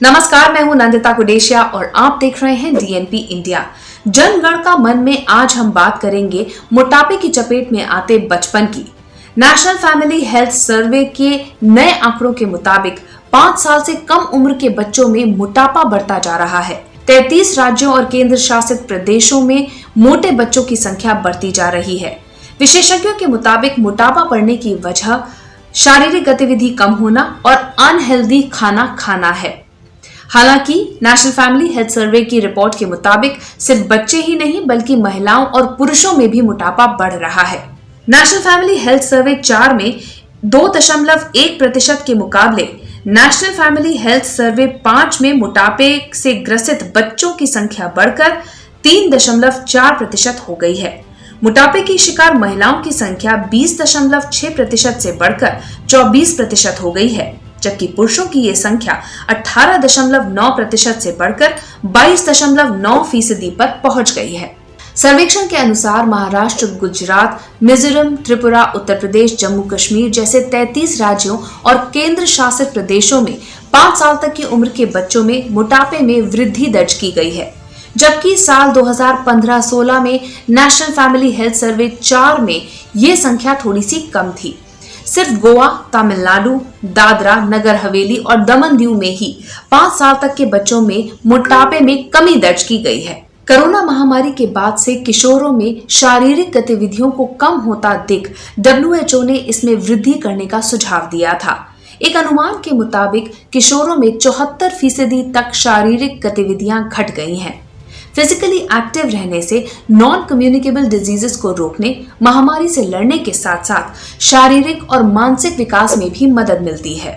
नमस्कार, मैं हूं नंदिता कुडेशिया और आप देख रहे हैं डीएनपी इंडिया। जनगण का मन में आज हम बात करेंगे मोटापे की चपेट में आते बचपन की। नेशनल फैमिली हेल्थ सर्वे के नए आंकड़ों के मुताबिक 5 साल से कम उम्र के बच्चों में मोटापा बढ़ता जा रहा है। 33 राज्यों और केंद्र शासित प्रदेशों में मोटे बच्चों की संख्या बढ़ती जा रही है। विशेषज्ञों के मुताबिक मोटापा बढ़ने की वजह शारीरिक गतिविधि कम होना और अनहेल्दी खाना खाना है। हालांकि नेशनल फैमिली हेल्थ सर्वे की रिपोर्ट के मुताबिक सिर्फ बच्चे ही नहीं बल्कि महिलाओं और पुरुषों में भी मोटापा बढ़ रहा है। नेशनल फैमिली हेल्थ सर्वे 4 में 2.1% के मुकाबले नेशनल फैमिली हेल्थ सर्वे 5 में मोटापे से ग्रसित बच्चों की संख्या बढ़कर 3.4% हो गई है। मोटापे की शिकार महिलाओं की संख्या 20.6% से बढ़कर 24% हो गई है, जबकि पुरुषों की ये संख्या 18.9% से बढ़कर 22.9% पर पहुंच गई है। सर्वेक्षण के अनुसार महाराष्ट्र, गुजरात, मिजोरम, त्रिपुरा, उत्तर प्रदेश, जम्मू कश्मीर जैसे 33 राज्यों और केंद्र शासित प्रदेशों में 5 साल तक की उम्र के बच्चों में मोटापे में वृद्धि दर्ज की गई है, जबकि साल 2015-16 में नेशनल फैमिली हेल्थ सर्वे 4 में ये संख्या थोड़ी सी कम थी। सिर्फ गोवा, तमिलनाडु, दादरा, नगर हवेली और दमन दीव में ही 5 साल तक के बच्चों में मोटापे में कमी दर्ज की गई है। कोरोना महामारी के बाद से किशोरों में शारीरिक गतिविधियों को कम होता दिख WHO ने इसमें वृद्धि करने का सुझाव दिया था। एक अनुमान के मुताबिक किशोरों में 74% तक शारीरिक गतिविधियां घट गई हैं। फिजिकली एक्टिव रहने से नॉन कम्युनिकेबल डिजीजेस को रोकने, महामारी से लड़ने के साथ साथ शारीरिक और मानसिक विकास में भी मदद मिलती है।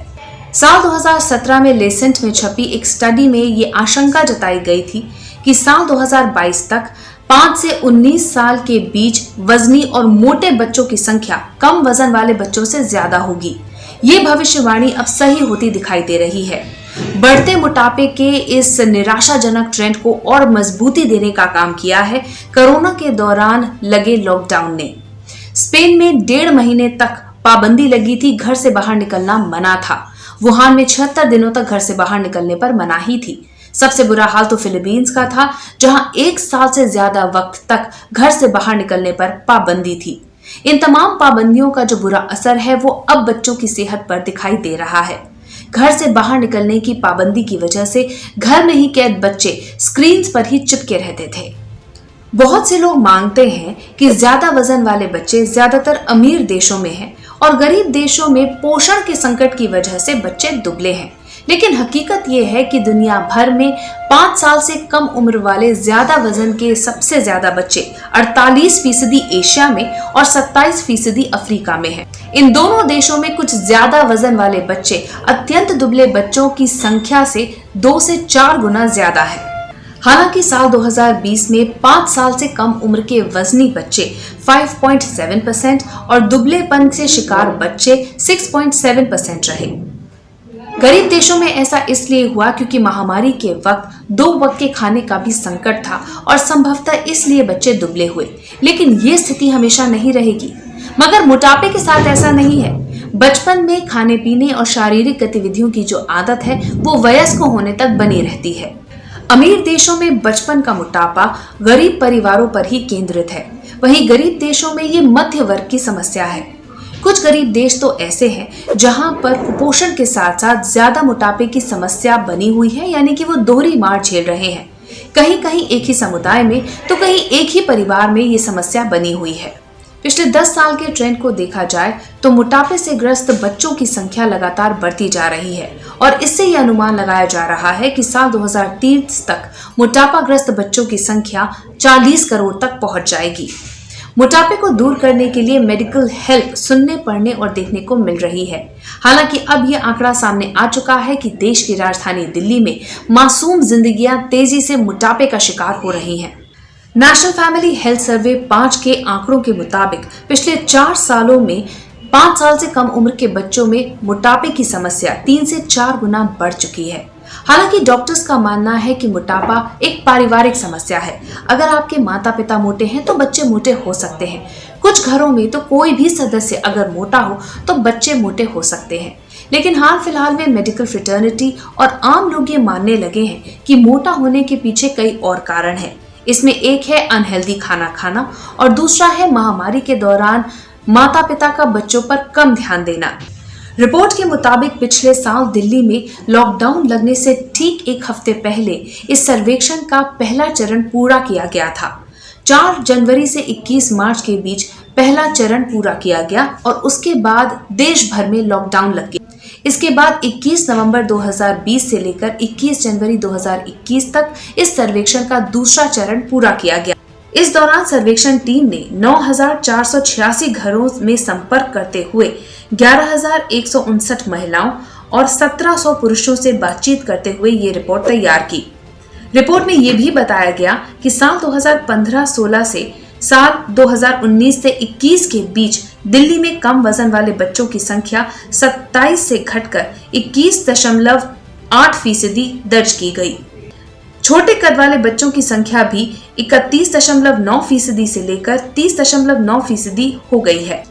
साल 2017 में लेसेंट में छपी एक स्टडी में ये आशंका जताई गई थी कि साल 2022 तक 5 से 19 साल के बीच वजनी और मोटे बच्चों की संख्या कम वजन वाले बच्चों से ज्यादा होगी। ये भविष्यवाणी अब सही होती दिखाई दे रही है। बढ़ते मोटापे के इस निराशाजनक ट्रेंड को और मजबूती देने का काम किया है कोरोना के दौरान लगे लॉकडाउन ने। स्पेन में 1.5 महीने तक पाबंदी लगी थी, घर से बाहर निकलना मना था। वुहान में 76 दिनों तक घर से बाहर निकलने पर मनाही थी। सबसे बुरा हाल तो फिलीपींस का था, जहां 1 साल से ज्यादा वक्त तक घर से बाहर निकलने पर पाबंदी थी। इन तमाम पाबंदियों का जो बुरा असर है वो अब बच्चों की सेहत पर दिखाई दे रहा है। घर से बाहर निकलने की पाबंदी की वजह से घर में ही कैद बच्चे स्क्रीन्स पर ही चिपके रहते थे। बहुत से लोग मानते हैं कि ज्यादा वजन वाले बच्चे ज्यादातर अमीर देशों में हैं और गरीब देशों में पोषण के संकट की वजह से बच्चे दुबले हैं। लेकिन हकीकत यह है कि दुनिया भर में 5 साल से कम उम्र वाले ज्यादा वजन के सबसे ज्यादा बच्चे 48% एशिया में और 27% अफ्रीका में हैं। इन दोनों देशों में कुछ ज्यादा वजन वाले बच्चे अत्यंत दुबले बच्चों की संख्या से 2 से 4 गुना ज्यादा है। हालांकि साल 2020 में 5 साल से कम उम्र के वजनी बच्चे 5.7% और दुबलेपन से शिकार बच्चे 6.7% रहे। गरीब देशों में ऐसा इसलिए हुआ क्योंकि महामारी के वक्त 2 वक्त के खाने का भी संकट था और संभवतः इसलिए बच्चे दुबले हुए। लेकिन ये स्थिति हमेशा नहीं रहेगी। मगर मोटापे के साथ ऐसा नहीं है। बचपन में खाने पीने और शारीरिक गतिविधियों की जो आदत है वो वयस्क होने तक बनी रहती है। अमीर देशों में बचपन का मोटापा गरीब परिवारों पर ही केंद्रित है, वहीं गरीब देशों में ये मध्य वर्ग की समस्या है। कुछ गरीब देश तो ऐसे हैं जहां पर कुपोषण के साथ साथ ज्यादा मोटापे की समस्या बनी हुई है, यानी कि वो दोहरी मार झेल रहे हैं। कहीं कहीं एक ही समुदाय में तो कहीं एक ही परिवार में ये समस्या बनी हुई है। पिछले 10 साल के ट्रेंड को देखा जाए तो मोटापे से ग्रस्त बच्चों की संख्या लगातार बढ़ती जा रही है और इससे यह अनुमान लगाया जा रहा है कि साल 2030 तक मोटापाग्रस्त बच्चों की संख्या 40 करोड़ तक पहुंच जाएगी। मोटापे को दूर करने के लिए मेडिकल हेल्प सुनने, पढ़ने और देखने को मिल रही है। हालांकि अब यह आंकड़ा सामने आ चुका है कि देश की राजधानी दिल्ली में मासूम जिंदगियां तेजी से मोटापे का शिकार हो रही हैं। नेशनल फैमिली हेल्थ सर्वे 5 के आंकड़ों के मुताबिक पिछले 4 सालों में 5 साल से कम उम्र के बच्चों में मोटापे की समस्या 3 से 4 गुना बढ़ चुकी है। हालांकि डॉक्टर्स का मानना है कि मोटापा एक पारिवारिक समस्या है। अगर आपके माता पिता मोटे हैं तो बच्चे मोटे हो सकते हैं। कुछ घरों में तो कोई भी सदस्य अगर मोटा हो तो बच्चे मोटे हो सकते हैं। लेकिन हाल फिलहाल में मेडिकल फ्रेटर्निटी और आम लोग ये मानने लगे हैं कि मोटा होने के पीछे कई और कारण हैं। इसमें एक है अनहेल्दी खाना खाना और दूसरा है महामारी के दौरान माता पिता का बच्चों पर कम ध्यान देना। रिपोर्ट के मुताबिक पिछले साल दिल्ली में लॉकडाउन लगने से ठीक एक हफ्ते पहले इस सर्वेक्षण का पहला चरण पूरा किया गया था। 4 जनवरी से 21 मार्च के बीच पहला चरण पूरा किया गया और उसके बाद देश भर में लॉकडाउन लग गया। इसके बाद 21 नवंबर 2020 से लेकर 21 जनवरी 2021 तक इस सर्वेक्षण का दूसरा चरण पूरा किया गया। इस दौरान सर्वेक्षण टीम ने 9,486 घरों में संपर्क करते हुए 11,159 महिलाओं और 1,700 पुरुषों से बातचीत करते हुए ये रिपोर्ट तैयार की। रिपोर्ट में ये भी बताया गया कि साल 2015-16 से साल 2019 से 21 के बीच दिल्ली में कम वजन वाले बच्चों की संख्या 27 से घटकर 21.8% दर्ज की गई। छोटे कद वाले बच्चों की संख्या भी 31.9% से लेकर 30.9% हो गई है।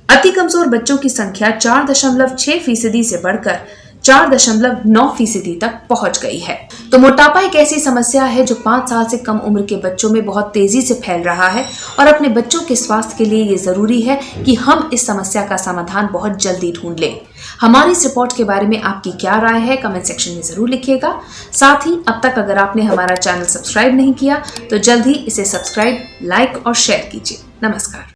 अति कमजोर बच्चों की संख्या 4.6% से बढ़कर 4.9% तक पहुंच गई है। तो मोटापा एक ऐसी समस्या है जो 5 साल से कम उम्र के बच्चों में बहुत तेजी से फैल रहा है और अपने बच्चों के स्वास्थ्य के लिए ये जरूरी है कि हम इस समस्या का समाधान बहुत जल्दी ढूंढ लें। हमारी इस रिपोर्ट के बारे में आपकी क्या राय है कमेंट सेक्शन में जरूर लिखिएगा। साथ ही अब तक अगर आपने हमारा चैनल सब्सक्राइब नहीं किया तो जल्द ही इसे सब्सक्राइब, लाइक और शेयर कीजिए। नमस्कार।